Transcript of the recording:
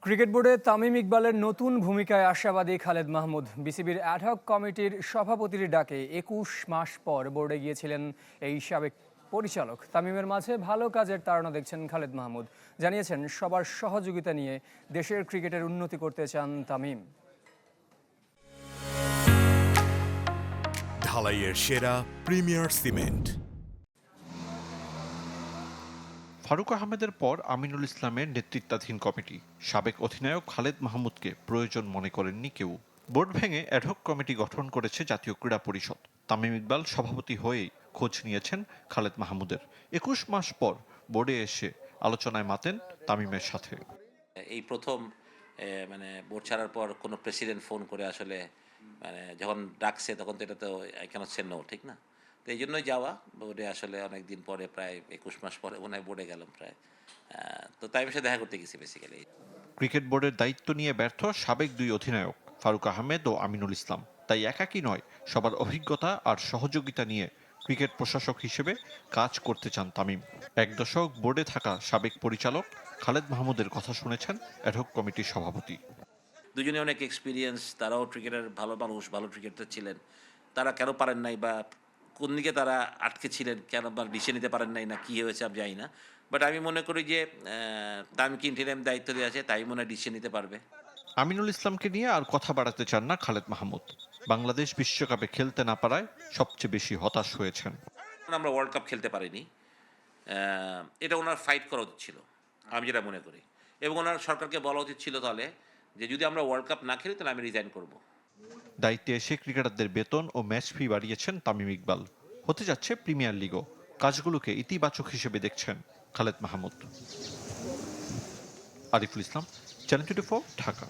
Cricket বোর্ডে তামিম ইকবালের নতুন ভূমিকায় আশাবাদী খালেদ মাহমুদ। বিসিবির অ্যাডহক কমিটির সভাপতির ডাকে ২১ মাস পর বোর্ডে গিয়েছিলেন এই সাবেক পরিচালক। তামিমের মাঝে ভালো কাজের তাড়না দেখছেন খালেদ মাহমুদ। জানিয়েছেন সবার সহযোগিতা নিয়ে দেশের ক্রিকেটের উন্নতি করতে চান তামিম। ঢালাইয়ের সেরা প্রিমিয়ার সিমেন্ট। ফারুক আহমেদের পর আমিনুল ইসলামের নেতৃত্বাধীন কমিটি সাবেক অধিনায়ক খালেদ মাহমুদকে প্রয়োজন মনে করেননি কেউ। বোর্ড ভেঙে অ্যাডহক কমিটি গঠন করেছে জাতীয় ক্রীড়া পরিষদ। তামিম ইকবাল সভাপতি হয়েই খোঁজ নিয়েছেন খালেদ মাহমুদের। ২১ মাস পর বোর্ডে এসে আলোচনায় মাতেন তামিমের সাথে। এই প্রথম বোর্ড ছাড়ার পর কোনো প্রেসিডেন্ট ফোন করে আসলে যখন ডাকছে তখন তো এটা তো কেন নো, ঠিক না? তো এই জন্যই যাওয়া বোর্ডে আসলে অনেক দিন পরে, প্রায় ২১ মাস পরে মনে হয় বোর্ডে গেলাম প্রায়। তো তাই সাথে দেখা করতে গেছি বেসিক্যালি। ক্রিকেট বোর্ডের দায়িত্ব নিয়ে ব্যর্থ সাবেক দুই অধিনায়ক ফারুক আহমেদ ও আমিনুল ইসলাম। তাই একাকী নয়, সবার অভিজ্ঞতা আর সহযোগিতা নিয়ে ক্রিকেট প্রশাসক হিসেবে কাজ করতে চান তামিম। এক দশক বোর্ডে থাকা সাবেক পরিচালক খালেদ মাহমুদের কথা শুনেছেন অ্যাডহক কমিটির সভাপতি। দুজনে অনেক এক্সপিরিয়েন্স, তারাও ক্রিকেটের ভালো মানুষ, ভালো ক্রিকেটার ছিলেন। তারা কেন পারেন নাই বা কোন দিকে তারা আটকে ছিলেন, কেন বা ডিসিশন নিতে পারেন নাই, না কী হয়েছে আমি জানি না। বাট আমি মনে করি যে তামিমকে ইন্টারিম দায়িত্ব দেওয়া আছে, তাই মনে হয় ডিসিশন নিতে পারবে। আমিনুল ইসলামকে নিয়ে আর কথা বাড়াতে চান না খালেদ মাহমুদ। বাংলাদেশ বিশ্বকাপে খেলতে না পারায় সবচেয়ে বেশি হতাশ হয়েছেন। আমরা ওয়ার্ল্ড কাপ খেলতে পারিনি, এটা ওনার ফাইট করা উচিত ছিল, আমি যেটা মনে করি। এবং ওনার সরকারকে বলা উচিত ছিল তাহলে যে যদি আমরা ওয়ার্ল্ড কাপ না খেলি তাহলে আমি রিজাইন করব। দায়িত্বে এসে ক্রিকেটারদের বেতন ও ম্যাচ ফি বাড়িয়েছেন তামিম ইকবাল। হতে যাচ্ছে প্রিমিয়ার লিগও। কাজগুলোকে ইতিবাচক হিসেবে দেখছেন খালেদ মাহমুদ। আরিফুল ইসলাম, চ্যানেল 24, ঢাকা।